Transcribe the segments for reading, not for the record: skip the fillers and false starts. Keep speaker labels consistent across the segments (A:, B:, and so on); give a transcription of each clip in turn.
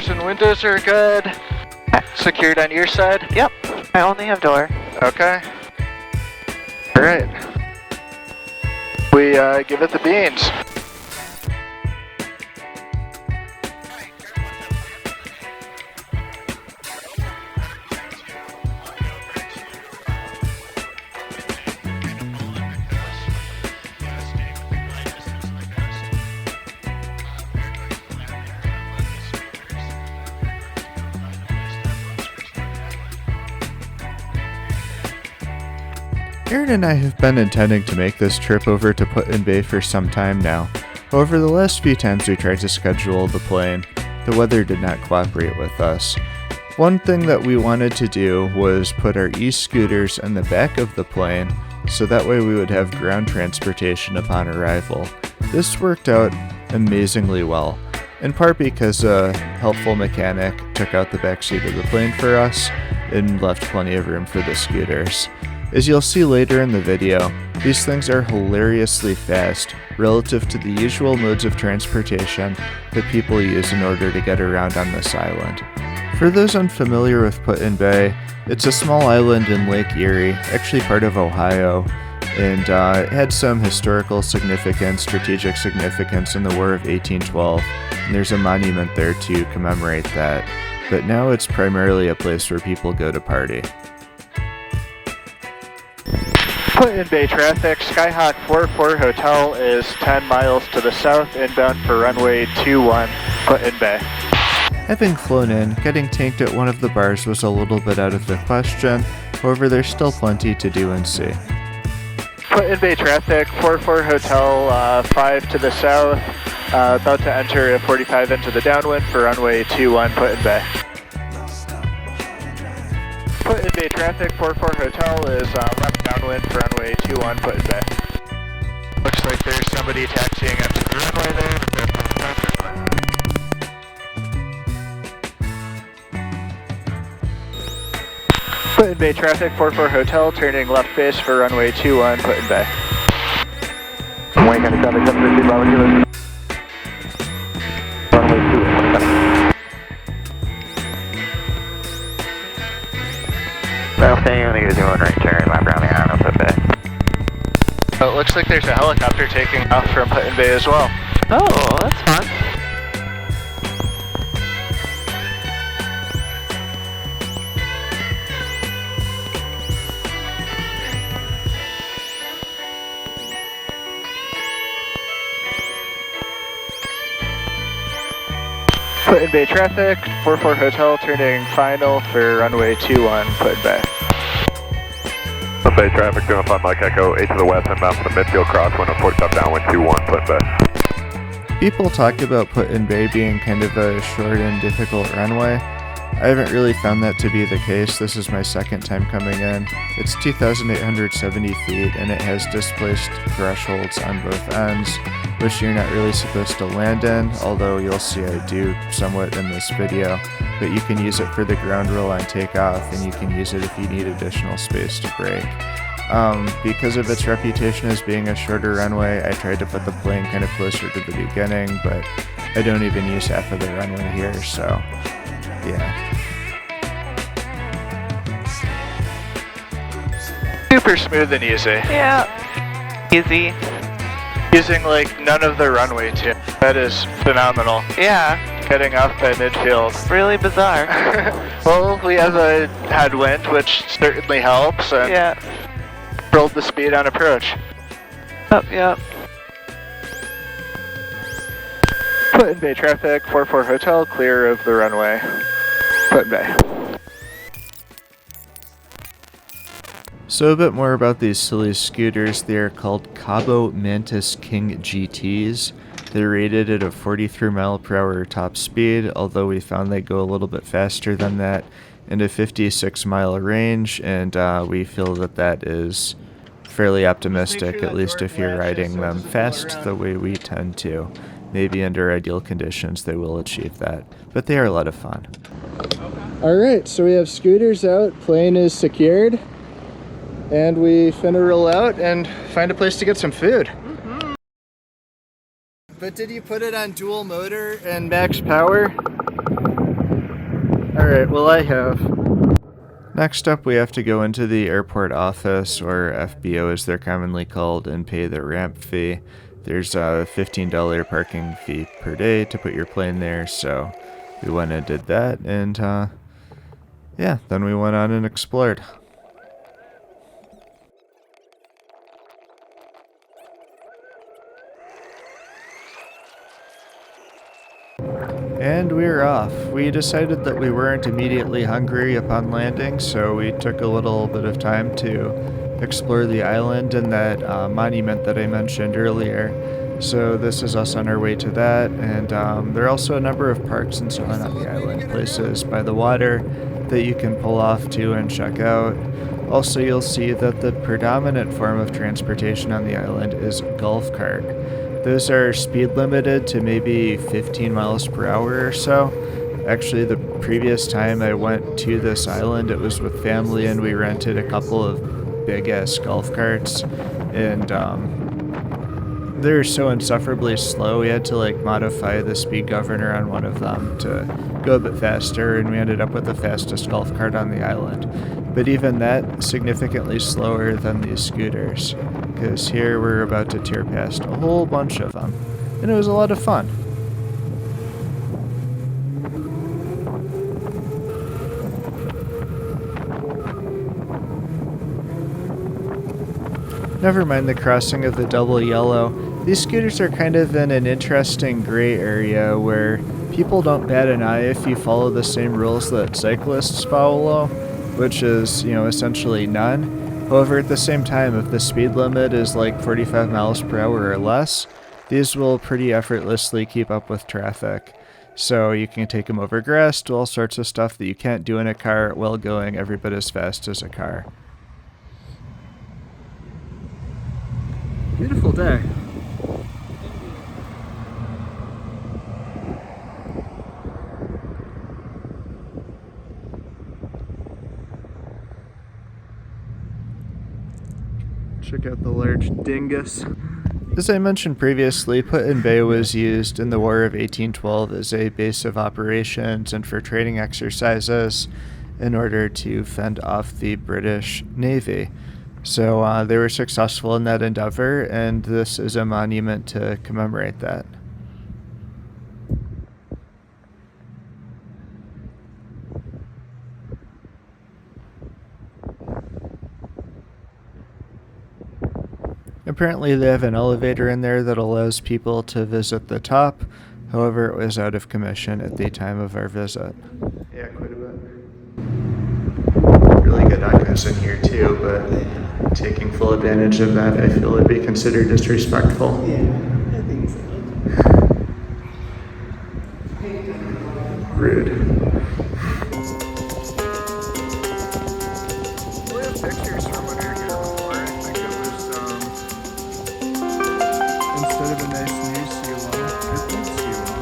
A: Doors and windows are good. Secured on your side?
B: Yep, I only have door.
A: Okay. Alright. We give it the beans.
C: Erin and I have been intending to make this trip over to Put-in-Bay for some time now. However, the last few times we tried to schedule the plane, the weather did not cooperate with us. One thing that we wanted to do was put our e-scooters in the back of the plane, so that way we would have ground transportation upon arrival. This worked out amazingly well, in part because a helpful mechanic took out the back seat of the plane for us and left plenty of room for the scooters. As you'll see later in the video, these things are hilariously fast relative to the usual modes of transportation that people use in order to get around on this island. For those unfamiliar with Put-in-Bay, it's a small island in Lake Erie, actually part of Ohio, and it had some historical significance, strategic significance in the War of 1812, and there's a monument there to commemorate that. But now it's primarily a place where people go to party.
A: Put-in-Bay traffic, Skyhawk 44 Hotel is 10 miles to the south, inbound for runway 21, Put-in-Bay.
C: Having flown in, getting tanked at one of the bars was a little bit out of the question, however there's still plenty to do and see.
A: Put-in-Bay traffic, 44 Hotel, 5 to the south, about to enter a 45 into the downwind for runway 21, Put-in-Bay. Put-in-Bay traffic, 44 Hotel is left downwind for runway 21, Put-in-Bay. Looks like there's somebody taxiing up to the runway there. Put-in-Bay traffic, 44 Hotel, turning left base for runway 21, Put-in-Bay. Wayne County traffic, 750, Bravo Kilo. Runway 21,
B: Well, staying on the 1 right turn, lap around the island, Put-in-Bay.
A: Oh, it looks like there's a helicopter taking off from Put-in-Bay as well.
B: Oh, that's fun.
A: Put-in-Bay traffic, 44 Hotel, turning final for runway 21, Put-in-Bay.
D: Put-in-Bay traffic, doing 5 Mike Echo, 8 to the west, inbound for the midfield crosswind of 45 downwind 21, Put-in-Bay.
C: People talk about Put-in-Bay being kind of a short and difficult runway. I haven't really found that to be the case. This is my second time coming in. It's 2,870 feet and it has displaced thresholds on both ends, which you're not really supposed to land in, although you'll see I do somewhat in this video. But you can use it for the ground roll on takeoff, and you can use it if you need additional space to brake. Because of its reputation as being a shorter runway, I tried to put the plane kind of closer to the beginning, but I don't even use half of the runway here, so yeah.
A: Super smooth and easy.
B: Yeah, easy.
A: Using like none of the runway too. That is phenomenal.
B: Yeah,
A: Getting off by midfield.
B: really bizarre.
A: Well, we have a headwind, which certainly helps, and
B: Yeah.
A: rolled the speed on approach.
B: Oh, yeah.
A: Put-in-Bay traffic, 44 Hotel, clear of the runway. Put-in-Bay.
C: So a bit more about these silly scooters. They are called Cabo Mantis King GTs. They're rated at a 43 mile per hour top speed, although we found they go a little bit faster than that, and a 56 mile range, and we feel that that is fairly optimistic, at least if you're riding them fast the way we tend to. Maybe under ideal conditions they will achieve that, but they are a lot of fun. Alright, so we have scooters out, plane is secured, and we finna roll out and find a place to get some food. But did you put it on dual motor and max power?
A: Alright, well I have.
C: Next up, we have to go into the airport office, or FBO as they're commonly called, and pay the ramp fee. There's a $15 parking fee per day to put your plane there, so we went and did that, and yeah, then we went on and explored. And we're off. We decided that we weren't immediately hungry upon landing, so we took a little bit of time to explore the island and that monument that I mentioned earlier. So this is us on our way to that, and there are also a number of parks and so on the island, places by the water that you can pull off to and check out. Also, you'll see that the predominant form of transportation on the island is golf cart. Those are speed limited to maybe 15 miles per hour or so. Actually, the previous time I went to this island, it was with family, and we rented a couple of big-ass golf carts, and they were so insufferably slow, we had to modify the speed governor on one of them to go a bit faster, and we ended up with the fastest golf cart on the island. But even that, significantly slower than these scooters, because here we're about to tear past a whole bunch of them, and it was a lot of fun. Never mind the crossing of the double yellow. These scooters are kind of in an interesting gray area where people don't bat an eye if you follow the same rules that cyclists follow, which is, essentially none. However, at the same time, if the speed limit is 45 miles per hour or less, these will pretty effortlessly keep up with traffic. So you can take them over grass, do all sorts of stuff that you can't do in a car while going every bit as fast as a car. Beautiful day. Check out the large dingus. As I mentioned previously, Put-in-Bay was used in the War of 1812 as a base of operations and for training exercises in order to fend off the British Navy. So they were successful in that endeavor, and this is a monument to commemorate that. Apparently they have an elevator in there that allows people to visit the top. However, it was out of commission at the time of our visit. Yeah, quite a bit. Really good echoes in here too, but taking full advantage of that, I feel would be considered disrespectful.
E: Yeah, I think so.
C: Rude.
A: We have pictures from when we were here before. I think it was,
C: Instead of a nice new seawall, it was seawall.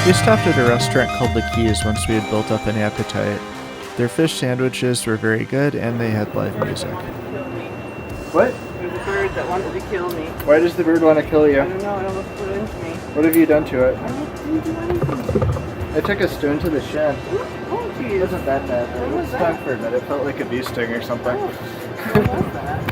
C: We stopped at a restaurant called The Keys once we had built up an appetite. Their fish sandwiches were very good and they had live music.
A: What?
E: There's a bird that wanted to kill me.
A: Why does the bird want to kill you?
E: I don't know, it almost flew into me.
A: What have you done to it?
E: I didn't do anything.
A: I took a stone to the shin.
E: Oh,
A: It
E: geez.
A: wasn't that bad.
E: When
A: It
E: was
A: stung
E: that?
A: for a minute. It felt like a bee sting or something.
E: What was that?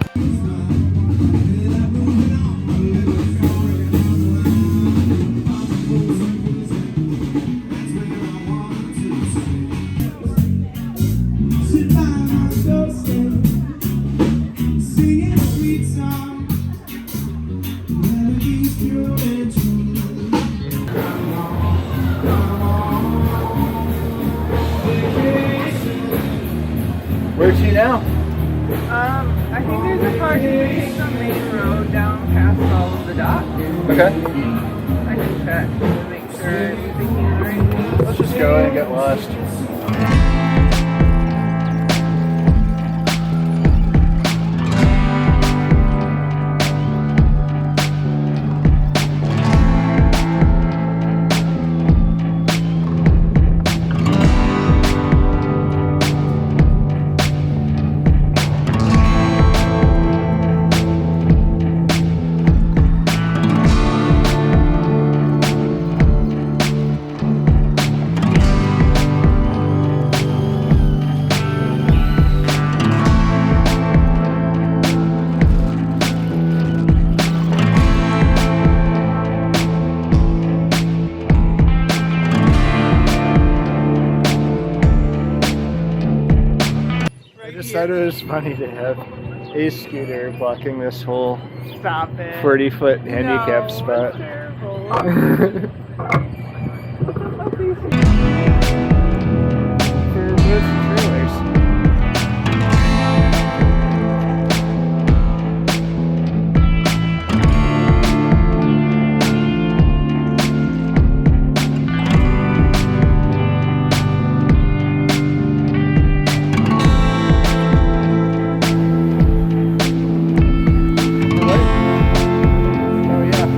A: Where's he now?
E: I think there's a car to take the main road down past all of the docks.
A: Okay.
E: I can check to make sure I'm thinking the right thing.
A: Let's just go and get lost. I thought it was funny to have a scooter blocking this whole
E: Stop it.
A: 40-foot handicap
E: No,
A: spot.
E: that's terrible.
A: For boats and trailers. Oh yeah.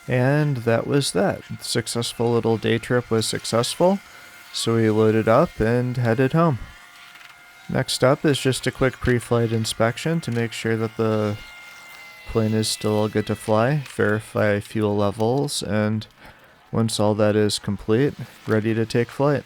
C: And that was that. The successful little day trip was successful, so we loaded up and headed home. Next up is just a quick pre-flight inspection to make sure that the plane is still all good to fly, verify fuel levels, and once all that is complete, ready to take flight.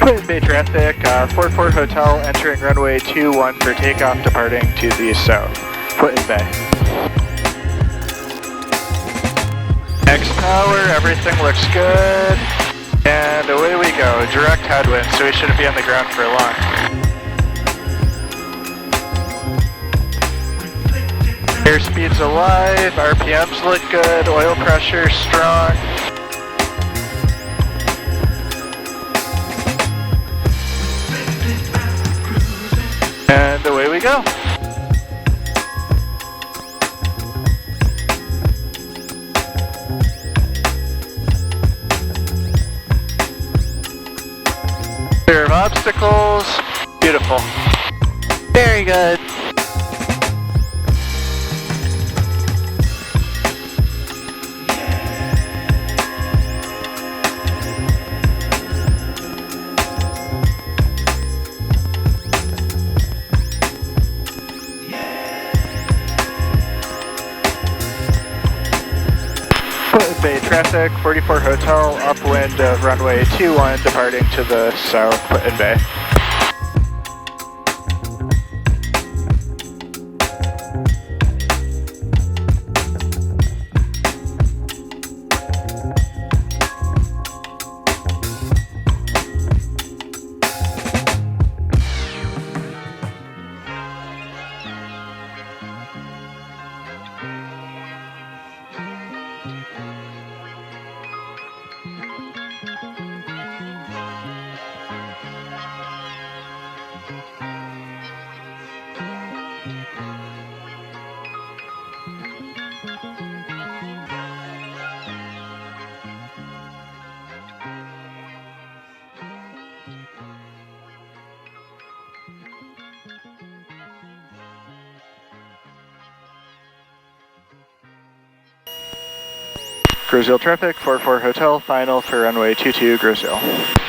A: Put in Bay traffic, 44 Hotel entering runway 21 for takeoff departing to the south. Put in Bay. Next tower, everything looks good. And away we go, direct headwind, so we shouldn't be on the ground for long. Airspeed's alive, RPMs look good, oil pressure strong. And away we go. obstacles. Beautiful.
F: Very good.
A: Put-in Bay traffic, 44 Hotel, upwind of runway 21, departing to the south, Put-in Bay. Grosville traffic, 44 Hotel, final for runway 22, Grosville.